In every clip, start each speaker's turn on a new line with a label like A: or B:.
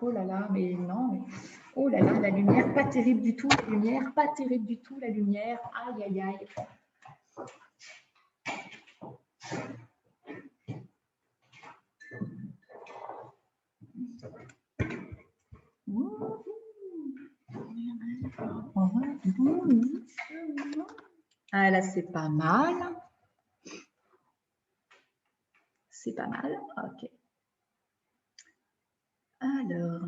A: Oh là là, mais non, mais oh là là, la lumière, pas terrible du tout, la lumière, pas terrible du tout, la lumière. Aïe, aïe, aïe. Ah là, c'est pas mal. C'est pas mal, ok. Alors...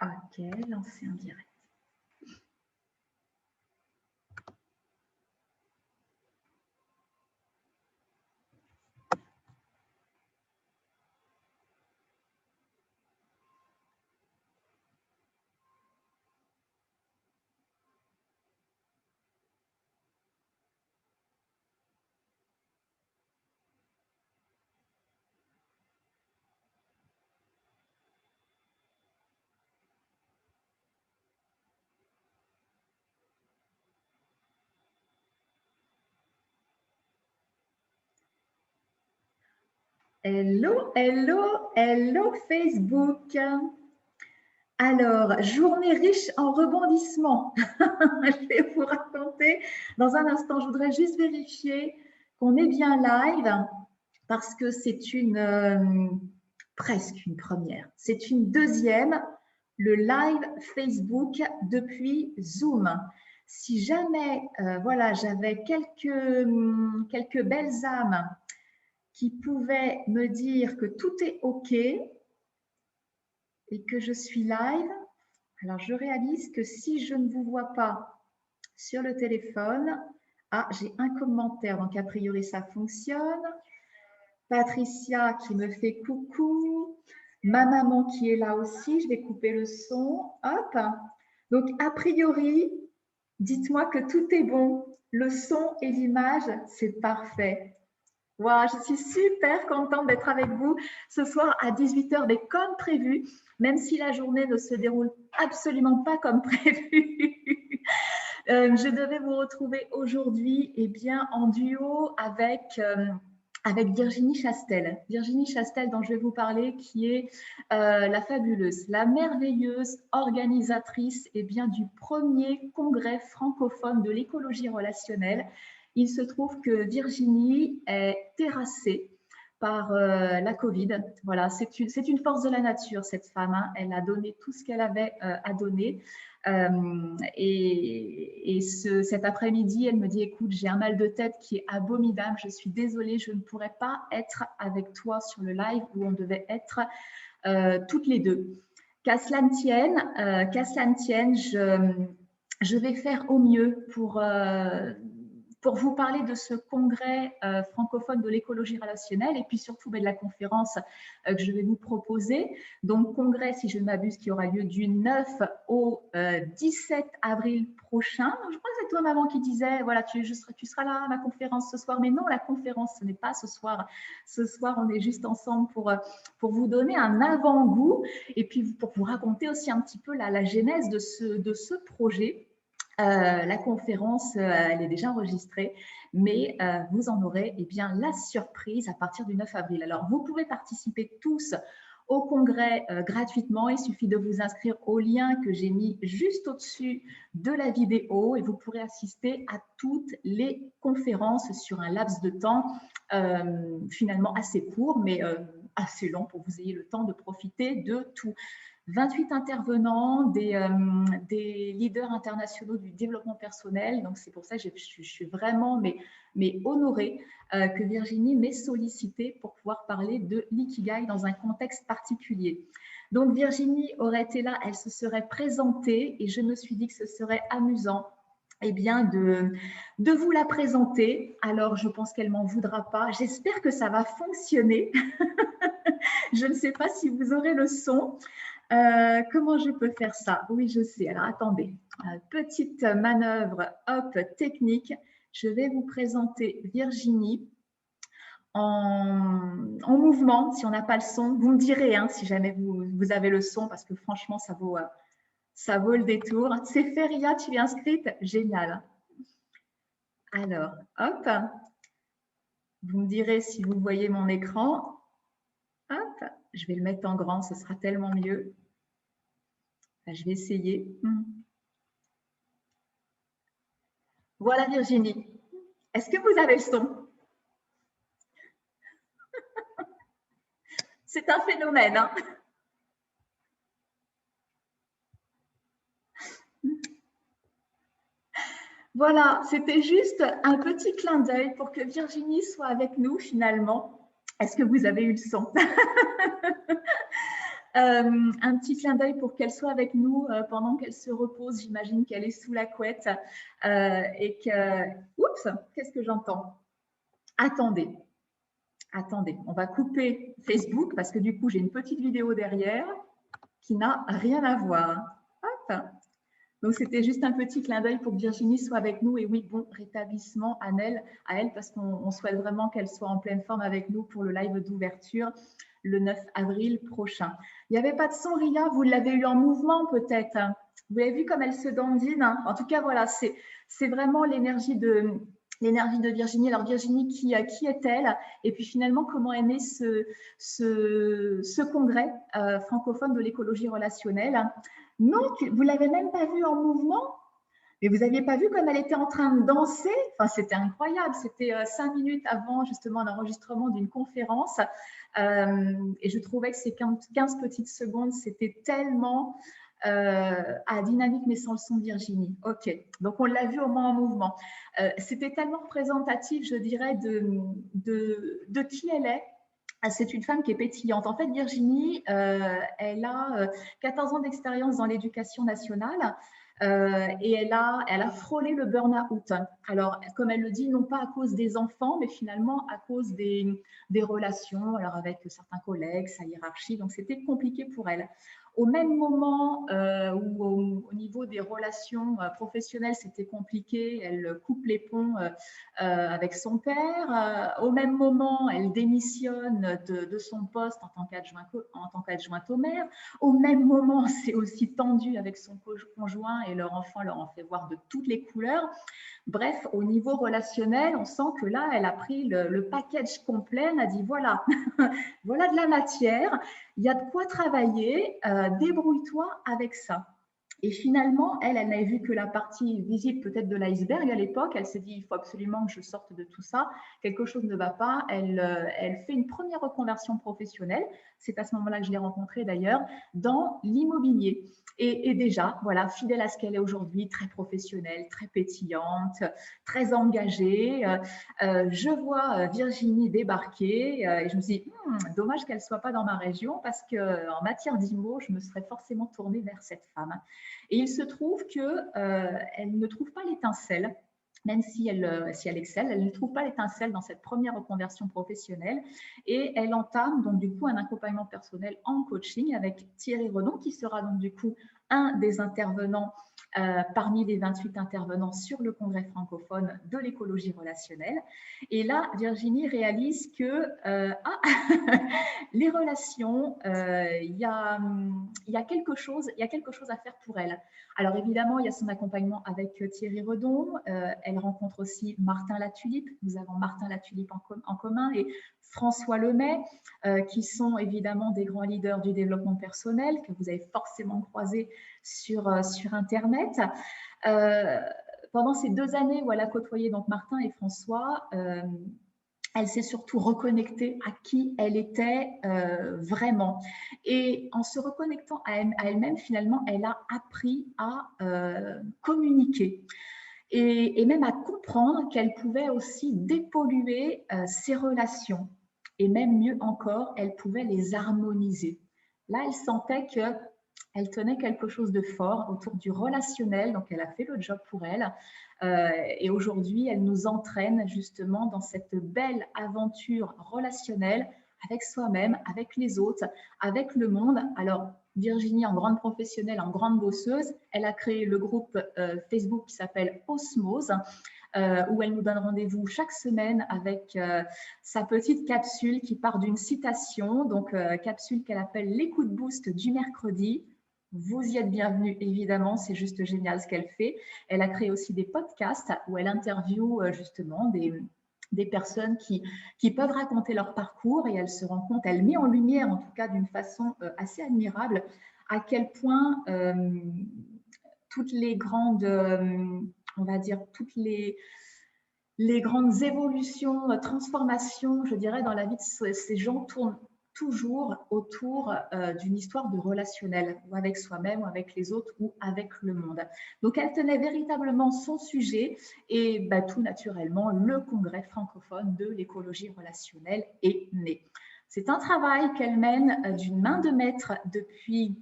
A: Ok, lancer en direct. Hello, hello, hello Facebook. Alors, journée riche en rebondissements. Je vais vous raconter dans un instant. Je voudrais juste vérifier qu'on est bien live parce que c'est presque une première. C'est une deuxième, le live Facebook depuis Zoom. Si jamais, voilà, j'avais quelques belles âmes qui pouvait me dire que tout est OK et que je suis live. Alors, je réalise que si je ne vous vois pas sur le téléphone, j'ai un commentaire, donc a priori ça fonctionne. Patricia qui me fait coucou, ma maman qui est là aussi, je vais couper le son, hop. Donc, a priori, dites-moi que tout est bon, le son et l'image, c'est parfait. Wow, je suis super contente d'être avec vous ce soir à 18h, mais comme prévu, même si la journée ne se déroule absolument pas comme prévu. Je devais vous retrouver aujourd'hui en duo avec Virginie Chastel. Virginie Chastel dont je vais vous parler, qui est la fabuleuse, la merveilleuse organisatrice du premier congrès francophone de l'écologie relationnelle. Il se trouve que Virginie est terrassée par la Covid. Voilà, c'est une force de la nature, cette femme. Hein. Elle a donné tout ce qu'elle avait à donner. Cet après-midi, elle me dit, écoute, j'ai un mal de tête qui est abominable. Je suis désolée, je ne pourrais pas être avec toi sur le live où on devait être toutes les deux. Qu'à cela ne tienne, je vais faire au mieux pour vous parler de ce congrès francophone de l'écologie relationnelle et puis surtout de la conférence que je vais vous proposer. Donc, congrès, si je ne m'abuse, qui aura lieu du 9 au 17 avril prochain. Donc, je crois que c'est toi, maman, qui disait, voilà, tu seras là à ma conférence ce soir. Mais non, la conférence, ce n'est pas ce soir. Ce soir, on est juste ensemble pour vous donner un avant-goût et puis pour vous raconter aussi un petit peu la genèse de ce projet. La conférence, elle est déjà enregistrée, mais vous en aurez la surprise à partir du 9 avril. Alors, vous pouvez participer tous au congrès gratuitement. Il suffit de vous inscrire au lien que j'ai mis juste au-dessus de la vidéo et vous pourrez assister à toutes les conférences sur un laps de temps finalement assez court, mais assez long pour que vous ayez le temps de profiter de tout. 28 intervenants, des leaders internationaux du développement personnel. Donc, c'est pour ça que je suis vraiment mais honorée que Virginie m'ait sollicité pour pouvoir parler de l'ikigai dans un contexte particulier. Donc, Virginie aurait été là, elle se serait présentée et je me suis dit que ce serait amusant bien, de vous la présenter. Alors, je pense qu'elle ne m'en voudra pas. J'espère que ça va fonctionner. Je ne sais pas si vous aurez le son. Comment je peux faire ça? Oui, je sais. Alors, attendez. Petite manœuvre, hop, technique. Je vais vous présenter Virginie en mouvement. Si on n'a pas le son, vous me direz hein, si jamais vous avez le son, parce que franchement, ça vaut le détour. C'est Feria, tu es inscrite? Génial. Alors, hop. Vous me direz si vous voyez mon écran. Hop, je vais le mettre en grand, ce sera tellement mieux. Je vais essayer. Voilà Virginie. Est-ce que vous avez le son? C'est un phénomène. Hein? Voilà, c'était juste un petit clin d'œil pour que Virginie soit avec nous finalement. Est-ce que vous avez eu le son? Un petit clin d'œil pour qu'elle soit avec nous pendant qu'elle se repose. J'imagine qu'elle est sous la couette et que… Oups, qu'est-ce que j'entends? Attendez, on va couper Facebook parce que du coup, j'ai une petite vidéo derrière qui n'a rien à voir. Hop. Donc, c'était juste un petit clin d'œil pour que Virginie soit avec nous. Et oui, bon rétablissement à elle parce qu'on souhaite vraiment qu'elle soit en pleine forme avec nous pour le live d'ouverture le 9 avril prochain. Il n'y avait pas de son, Ria, vous l'avez eu en mouvement peut-être. Vous avez vu comme elle se dandine. En tout cas, voilà, c'est vraiment l'énergie de Virginie. Alors Virginie, qui est-elle? Et puis finalement, comment est né ce congrès francophone de l'écologie relationnelle? Non, vous ne l'avez même pas vue en mouvement? Mais vous n'aviez pas vu comme elle était en train de danser? Enfin, c'était incroyable. C'était 5 minutes avant justement l'enregistrement d'une conférence. Et je trouvais que ces 15 petites secondes, c'était tellement dynamique, mais sans le son de Virginie. Ok, donc on l'a vu au moins en mouvement. C'était tellement représentatif, je dirais, de qui elle est. C'est une femme qui est pétillante. En fait, Virginie, elle a 14 ans d'expérience dans l'éducation nationale. Et elle a frôlé le burn-out. Alors, comme elle le dit, non pas à cause des enfants, mais finalement à cause des relations, alors avec certains collègues, sa hiérarchie. Donc, c'était compliqué pour elle. Au même moment où au niveau des relations professionnelles, c'était compliqué, elle coupe les ponts avec son père. Au même moment, elle démissionne de son poste en tant qu'adjointe au maire. Au même moment, c'est aussi tendu avec son conjoint et leur enfant leur en fait voir de toutes les couleurs. Bref, au niveau relationnel, on sent que là, elle a pris le package complet. Elle a dit, voilà, voilà de la matière, il y a de quoi travailler, débrouille-toi avec ça. Et finalement, elle n'avait vu que la partie visible peut-être de l'iceberg à l'époque. Elle s'est dit, il faut absolument que je sorte de tout ça. Quelque chose ne va pas. Elle fait une première reconversion professionnelle. C'est à ce moment-là que je l'ai rencontrée d'ailleurs, dans l'immobilier. Et déjà, voilà, fidèle à ce qu'elle est aujourd'hui, très professionnelle, très pétillante, très engagée. Je vois Virginie débarquer et je me suis dit, dommage qu'elle ne soit pas dans ma région parce qu'en matière d'IMO, je me serais forcément tournée vers cette femme. Et il se trouve qu'elle ne trouve pas l'étincelle, même si elle excelle, elle ne trouve pas l'étincelle dans cette première reconversion professionnelle et elle entame donc du coup un accompagnement personnel en coaching avec Thierry Redon qui sera donc du coup un des intervenants parmi les 28 intervenants sur le congrès francophone de l'écologie relationnelle. Et là, Virginie réalise que les relations, il y a quelque chose à faire pour elle. Alors évidemment, il y a son accompagnement avec Thierry Redon. Elle rencontre aussi Martin Latulippe. Nous avons Martin Latulippe en commun et François Lemay, qui sont évidemment des grands leaders du développement personnel que vous avez forcément croisés sur Internet. Pendant ces 2 années où elle a côtoyé donc Martin et François, elle s'est surtout reconnectée à qui elle était vraiment. Et en se reconnectant à elle-même, finalement, elle a appris à communiquer et même à comprendre qu'elle pouvait aussi dépolluer ses relations. Et même mieux encore, elle pouvait les harmoniser. Là, elle sentait qu'elle tenait quelque chose de fort autour du relationnel, donc elle a fait le job pour elle. Et aujourd'hui, elle nous entraîne justement dans cette belle aventure relationnelle avec soi-même, avec les autres, avec le monde. Alors, Virginie, en grande professionnelle, en grande bosseuse, elle a créé le groupe Facebook qui s'appelle Osmose, où elle nous donne rendez-vous chaque semaine avec sa petite capsule qui part d'une citation, donc capsule qu'elle appelle l'écoute boost du mercredi. Vous y êtes bienvenus, évidemment, c'est juste génial ce qu'elle fait. Elle a créé aussi des podcasts où elle interviewe justement des personnes qui peuvent raconter leur parcours et elle se rend compte, elle met en lumière, en tout cas d'une façon assez admirable, à quel point toutes les grandes, on va dire, toutes les grandes évolutions, transformations, je dirais, dans la vie de ces gens tournent toujours autour d'une histoire de relationnel, ou avec soi-même, ou avec les autres, ou avec le monde. Donc, elle tenait véritablement son sujet et tout naturellement, le congrès francophone de l'écologie relationnelle est né. C'est un travail qu'elle mène d'une main de maître depuis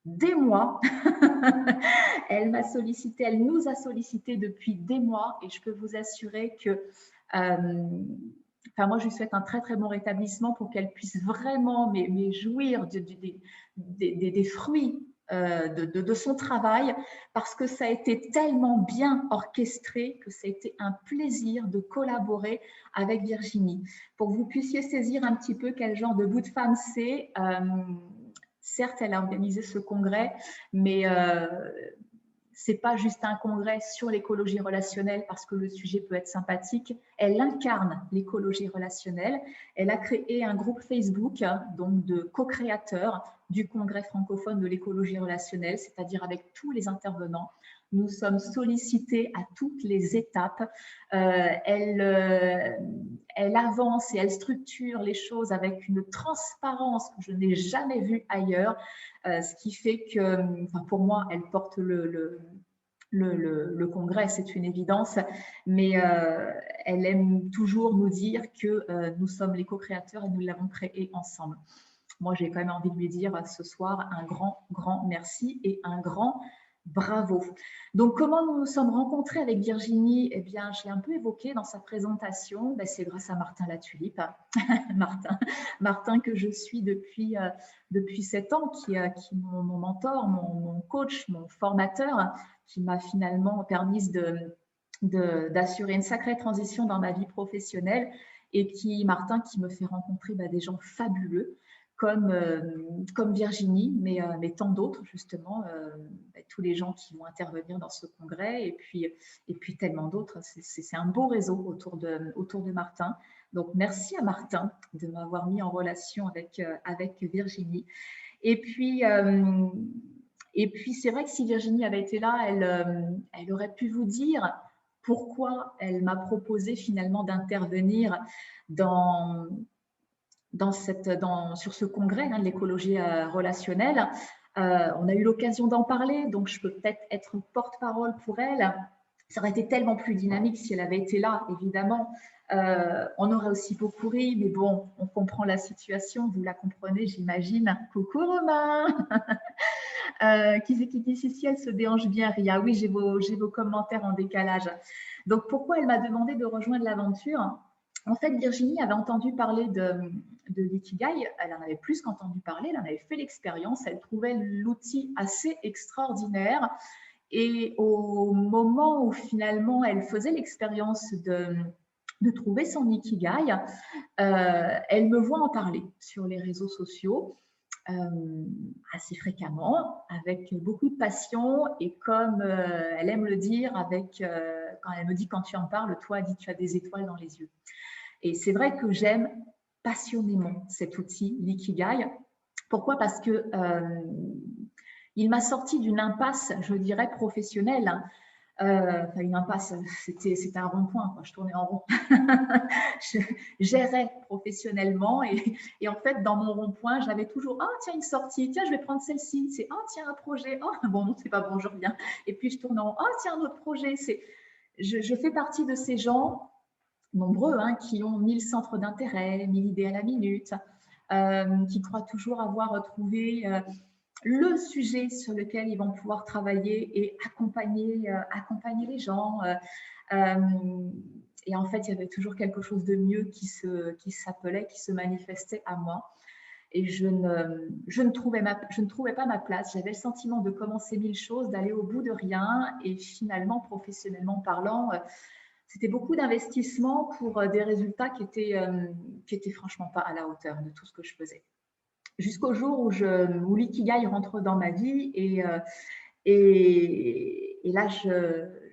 A: des mois. Elle m'a sollicité, elle nous a sollicité depuis des mois et je peux vous assurer que moi, je lui souhaite un très, très bon rétablissement pour qu'elle puisse vraiment jouir des fruits de son travail parce que ça a été tellement bien orchestré que ça a été un plaisir de collaborer avec Virginie. Pour que vous puissiez saisir un petit peu quel genre de bout de femme c'est, certes, elle a organisé ce congrès, mais c'est pas juste un congrès sur l'écologie relationnelle parce que le sujet peut être sympathique. Elle incarne l'écologie relationnelle. Elle a créé un groupe Facebook donc de co-créateurs du congrès francophone de l'écologie relationnelle, c'est-à-dire avec tous les intervenants. Nous sommes sollicités à toutes les étapes. Elle avance et elle structure les choses avec une transparence que je n'ai jamais vue ailleurs, ce qui fait que, pour moi, elle porte le congrès, c'est une évidence, mais elle aime toujours nous dire que nous sommes les co-créateurs et nous l'avons créé ensemble. Moi, j'ai quand même envie de lui dire ce soir un grand, grand merci et un grand bravo. Donc, comment nous nous sommes rencontrés avec Virginie? Eh bien, je l'ai un peu évoqué dans sa présentation. C'est grâce à Martin Latulipe. Martin que je suis depuis 7 ans, qui est mon mentor, mon coach, mon formateur, qui m'a finalement permis d'assurer une sacrée transition dans ma vie professionnelle et Martin qui me fait rencontrer des gens fabuleux comme Virginie, mais tant d'autres justement, tous les gens qui vont intervenir dans ce congrès et puis tellement d'autres. C'est un beau réseau autour de Martin. Donc merci à Martin de m'avoir mis en relation avec Virginie. Et puis c'est vrai que si Virginie avait été là, elle aurait pu vous dire pourquoi elle m'a proposé finalement d'intervenir sur ce congrès de l'écologie relationnelle. On a eu l'occasion d'en parler, donc je peux peut-être être porte-parole pour elle. Ça aurait été tellement plus dynamique si elle avait été là, évidemment. On aurait aussi beaucoup ri, mais bon, on comprend la situation, vous la comprenez, j'imagine. Coucou Romain. Qui c'est qui dit si elle se déhanche bien, Ria? Oui, j'ai vos commentaires en décalage. Donc, pourquoi elle m'a demandé de rejoindre l'aventure? En fait, Virginie avait entendu parler de l'ikigai, elle en avait plus qu'entendu parler, elle en avait fait l'expérience, elle trouvait l'outil assez extraordinaire. Et au moment où finalement elle faisait l'expérience de trouver son ikigai, elle me voit en parler sur les réseaux sociaux assez fréquemment, avec beaucoup de passion et comme elle aime le dire, quand elle me dit quand tu en parles, toi, dit tu as des étoiles dans les yeux. Et c'est vrai que j'aime passionnément cet outil, l'ikigai. Pourquoi? Parce que il m'a sorti d'une impasse, je dirais, professionnelle. Enfin, une impasse, c'était un rond-point, je tournais en rond. Je gérais professionnellement et en fait, dans mon rond-point, j'avais toujours « Ah, tiens, une sortie, tiens, je vais prendre celle-ci, c'est ah, tiens, un projet, oh, bon, non, c'est pas bon, je reviens. » Et puis, je tourne en rond « Ah, tiens, un autre projet. » Je fais partie de ces gens nombreux qui ont 1000 centres d'intérêt, 1000 idées à la minute, qui croient toujours avoir trouvé le sujet sur lequel ils vont pouvoir travailler et accompagner les gens. Et en fait, il y avait toujours quelque chose de mieux qui s'appelait, qui se manifestait à moi. Et je ne trouvais pas ma place. J'avais le sentiment de commencer 1000 choses, d'aller au bout de rien. Et finalement, professionnellement parlant, c'était beaucoup d'investissement pour des résultats qui étaient franchement pas à la hauteur de tout ce que je faisais. Jusqu'au jour où l'ikigai rentre dans ma vie et là,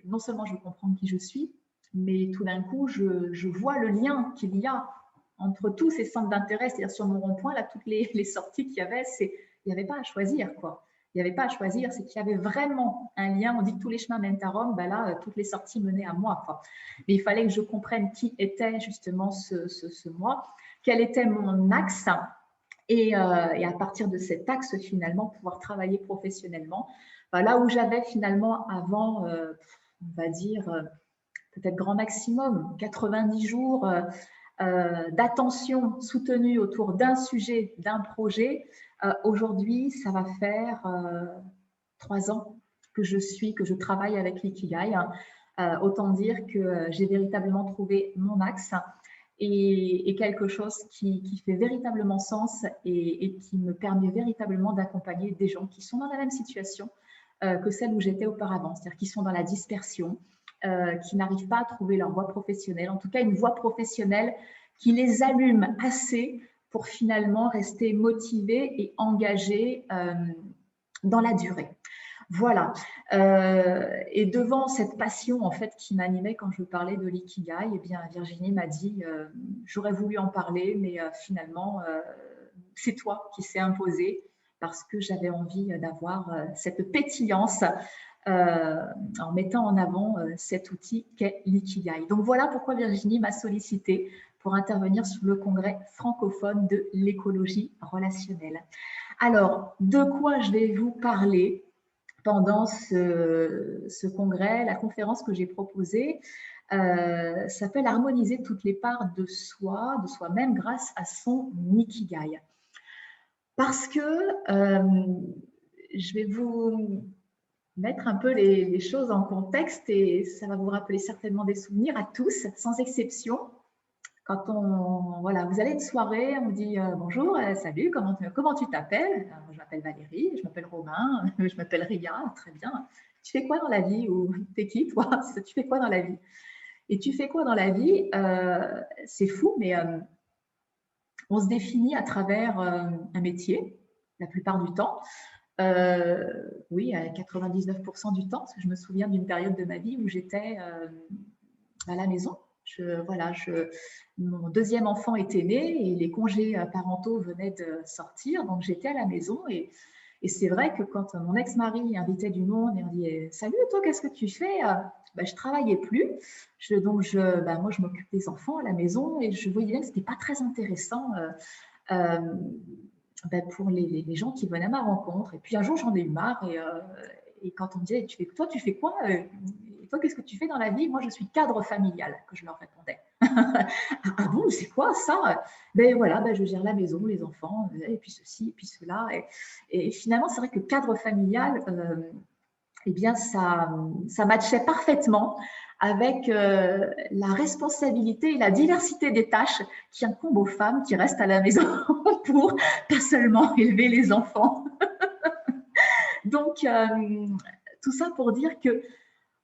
A: non seulement je comprends qui je suis, mais tout d'un coup, je vois le lien qu'il y a entre tous ces centres d'intérêt. C'est-à-dire sur mon rond-point, là, toutes les sorties qu'il y avait, il n'y avait pas à choisir, quoi. Il n'y avait pas à choisir, c'est qu'il y avait vraiment un lien. On dit que tous les chemins mènent à Rome, ben là, toutes les sorties menaient à moi, quoi. Mais il fallait que je comprenne qui était justement ce moi, quel était mon axe, et à partir de cet axe, finalement, pouvoir travailler professionnellement. Là où j'avais finalement avant, on va dire, peut-être grand maximum, 90 jours d'attention soutenue autour d'un sujet, d'un projet, aujourd'hui, ça va faire 3 ans que je travaille avec l'ikigai. Autant dire que j'ai véritablement trouvé mon axe et quelque chose qui fait véritablement sens et qui me permet véritablement d'accompagner des gens qui sont dans la même situation que celle où j'étais auparavant, c'est-à-dire qui sont dans la dispersion, qui n'arrivent pas à trouver leur voie professionnelle, en tout cas une voie professionnelle qui les allume assez pour finalement rester motivés et engagés dans la durée. Voilà. Et devant cette passion en fait qui m'animait quand je parlais de l'ikigai, eh bien Virginie m'a dit j'aurais voulu en parler, mais finalement c'est toi qui s'est imposé parce que j'avais envie d'avoir cette pétillance en mettant en avant cet outil qu'est l'ikigai. Donc voilà pourquoi Virginie m'a sollicité pour intervenir sur le congrès francophone de l'écologie relationnelle. Alors, de quoi je vais vous parler pendant ce congrès? La conférence que j'ai proposée s'appelle « Harmoniser toutes les parts de soi-même grâce à son ikigai ». Parce que je vais vous mettre un peu les choses en contexte et ça va vous rappeler certainement des souvenirs à tous, sans exception. Quand voilà, vous allez à une soirée, on vous dit bonjour, salut, comment tu t'appelles? Je m'appelle Valérie, je m'appelle Romain, je m'appelle Ria, très bien. Tu fais quoi dans la vie? Ou t'es qui toi? Tu fais quoi dans la vie? Et tu fais quoi dans la vie? C'est fou, mais on se définit à travers un métier, la plupart du temps. Oui, à 99% du temps, parce que je me souviens d'une période de ma vie où j'étais à la maison. Mon deuxième enfant était né et les congés parentaux venaient de sortir, donc j'étais à la maison et c'est vrai que quand mon ex-mari invitait du monde et on dit « Salut, toi, qu'est-ce que tu fais ?» Je travaillais plus, moi je m'occupe des enfants à la maison et je voyais bien que c'était pas très intéressant pour les gens qui venaient à ma rencontre. Et puis un jour j'en ai eu marre et quand on me disait « Toi, tu fais quoi ? Et toi, qu'est-ce que tu fais dans la vie ?» Moi, je suis cadre familial, que je leur répondais. Ah bon, c'est quoi ça? Ben voilà, je gère la maison, les enfants, et puis ceci, et puis cela. Et finalement, c'est vrai que cadre familial, eh bien, ça matchait parfaitement avec la responsabilité et la diversité des tâches qui incombent aux femmes qui restent à la maison pour pas seulement élever les enfants. Donc, tout ça pour dire que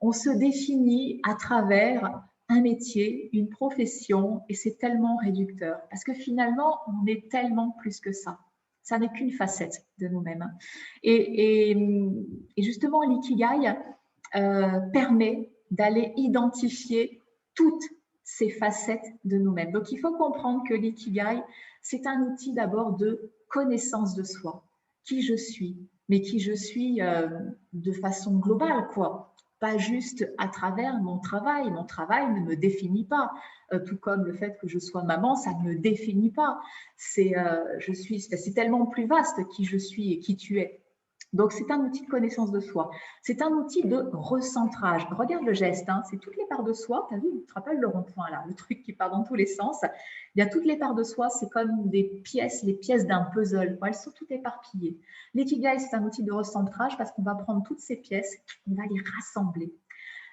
A: on se définit à travers un métier, une profession, et c'est tellement réducteur. Parce que finalement, on est tellement plus que ça. Ça n'est qu'une facette de nous-mêmes. Et justement, l'ikigai permet d'aller identifier toutes ces facettes de nous-mêmes. Donc, il faut comprendre que l'ikigai, c'est un outil d'abord de connaissance de soi, qui je suis, mais qui je suis de façon globale, quoi. Pas juste à travers mon travail. Mon travail ne me définit pas, tout comme le fait que je sois maman, ça ne me définit pas. C'est tellement plus vaste qui je suis et qui tu es. Donc, c'est un outil de connaissance de soi. C'est un outil de recentrage. Regarde le geste, hein, c'est toutes les parts de soi. Tu as vu, tu te rappelles le rond-point là, le truc qui part dans tous les sens. Il y a toutes les parts de soi, c'est comme des pièces, les pièces d'un puzzle. Elles sont toutes éparpillées. L'ikigai, c'est un outil de recentrage parce qu'on va prendre toutes ces pièces, on va les rassembler.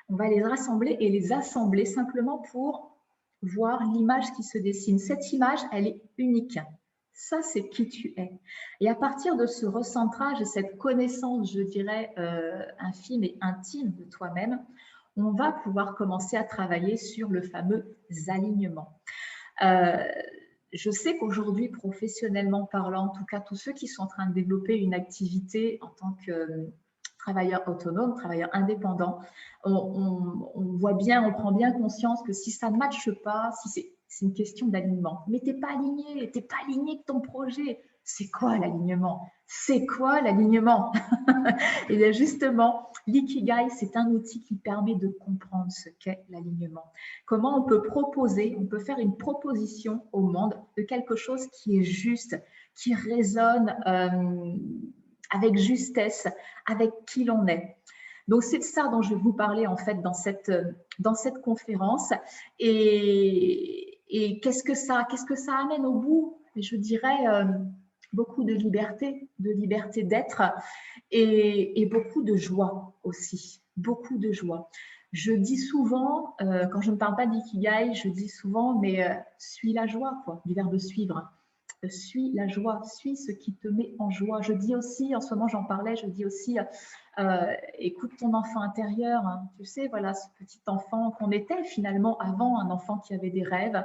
A: On va les rassembler et les assembler simplement pour voir l'image qui se dessine. Cette image, elle est unique. Ça, c'est qui tu es. Et à partir de ce recentrage et cette connaissance, je dirais, infime et intime de toi-même, on va pouvoir commencer à travailler sur le fameux alignement. Je sais qu'aujourd'hui, professionnellement parlant, en tout cas tous ceux qui sont en train de développer une activité en tant que travailleur autonome, travailleur indépendant, on voit bien, on prend bien conscience que si ça ne matche pas, si c'est une question d'alignement. Mais tu n'es pas aligné avec ton projet. C'est quoi l'alignement? C'est quoi l'alignement? Et bien justement, l'ikigai, c'est un outil qui permet de comprendre ce qu'est l'alignement. Comment on peut proposer, on peut faire une proposition au monde de quelque chose qui est juste, qui résonne avec justesse, avec qui l'on est. Donc, c'est de ça dont je vais vous parler en fait dans cette conférence. Et qu'est-ce que ça amène au bout? Je dirais beaucoup de liberté d'être et beaucoup de joie aussi, beaucoup de joie. Je dis souvent, quand je ne parle pas d'ikigai, je dis souvent, mais suis la joie, quoi, du verbe suivre. Suis la joie, suis ce qui te met en joie. Je dis aussi, en ce moment j'en parlais, je dis aussi, écoute ton enfant intérieur, hein. Tu sais, voilà, ce petit enfant qu'on était finalement avant, un enfant qui avait des rêves,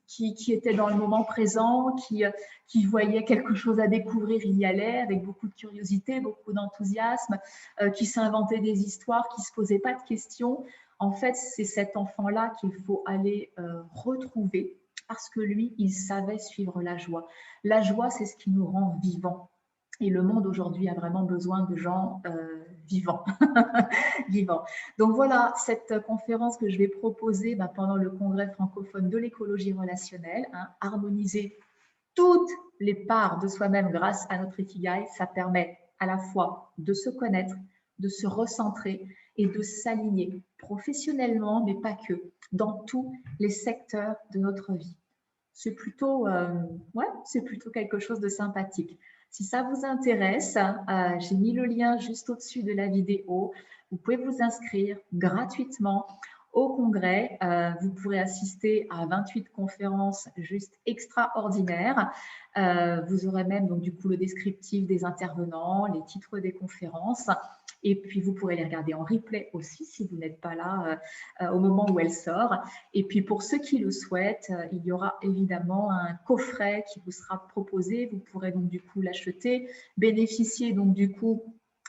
A: qui était dans le moment présent, qui voyait quelque chose à découvrir, il y allait avec beaucoup de curiosité, beaucoup d'enthousiasme, qui s'inventait des histoires, qui ne se posait pas de questions. En fait, c'est cet enfant-là qu'il faut aller retrouver parce que lui, il savait suivre la joie. La joie, c'est ce qui nous rend vivants. Et le monde aujourd'hui a vraiment besoin de gens vivants. Vivants. Donc voilà, cette conférence que je vais proposer pendant le congrès francophone de l'écologie relationnelle, hein, harmoniser toutes les parts de soi-même grâce à notre ikigai, ça permet à la fois de se connaître, de se recentrer et de s'aligner professionnellement, mais pas que, dans tous les secteurs de notre vie. C'est plutôt quelque chose de sympathique. Si ça vous intéresse, j'ai mis le lien juste au-dessus de la vidéo. Vous pouvez vous inscrire gratuitement au congrès. Vous pourrez assister à 28 conférences juste extraordinaires. Vous aurez même donc du coup le descriptif des intervenants, les titres des conférences. Et puis, vous pourrez les regarder en replay aussi si vous n'êtes pas là au moment où elle sort. Et puis, pour ceux qui le souhaitent, il y aura évidemment un coffret qui vous sera proposé. Vous pourrez donc du coup l'acheter, bénéficier donc du coup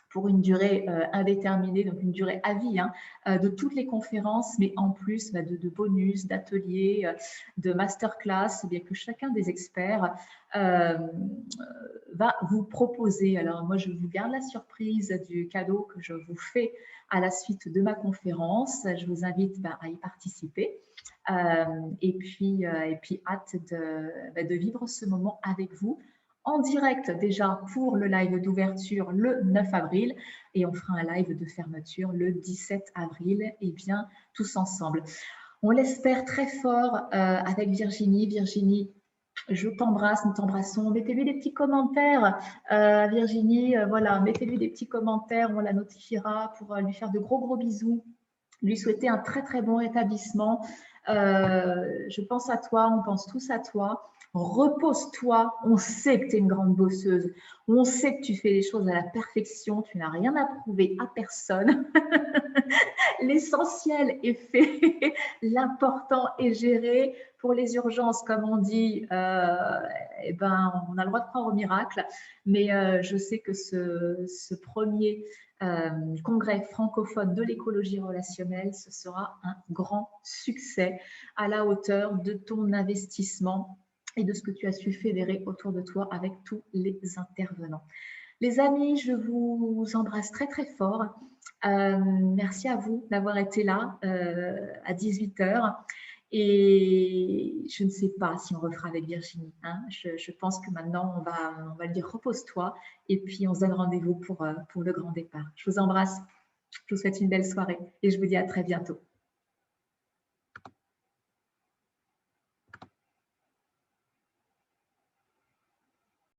A: pour une durée indéterminée, donc une durée à vie, hein, de toutes les conférences, mais en plus de bonus, d'ateliers, de masterclass, bien que chacun des experts va vous proposer. Alors moi, je vous garde la surprise du cadeau que je vous fais à la suite de ma conférence. Je vous invite à y participer. Et puis hâte de vivre ce moment avec vous en direct déjà pour le live d'ouverture le 9 avril et on fera un live de fermeture le 17 avril, et bien tous ensemble. On l'espère très fort avec Virginie. Virginie, je t'embrasse, nous t'embrassons. Mettez-lui des petits commentaires, Virginie. Voilà, mettez-lui des petits commentaires, on la notifiera pour lui faire de gros bisous, lui souhaiter un très très bon rétablissement. Je pense à toi, on pense tous à toi. Repose-toi, on sait que tu es une grande bosseuse, on sait que tu fais les choses à la perfection, tu n'as rien à prouver à personne. L'essentiel est fait, l'important est géré. Pour les urgences, comme on dit, on a le droit de croire au miracle, mais je sais que ce premier congrès francophone de l'écologie relationnelle, ce sera un grand succès à la hauteur de ton investissement et de ce que tu as su fédérer autour de toi avec tous les intervenants. Les amis, je vous embrasse très très fort. Merci à vous d'avoir été là à 18 h. Et je ne sais pas si on refera avec Virginie. Hein. Je pense que maintenant, on va lui dire repose-toi et puis on se donne rendez-vous pour le grand départ. Je vous embrasse, je vous souhaite une belle soirée et je vous dis à très bientôt.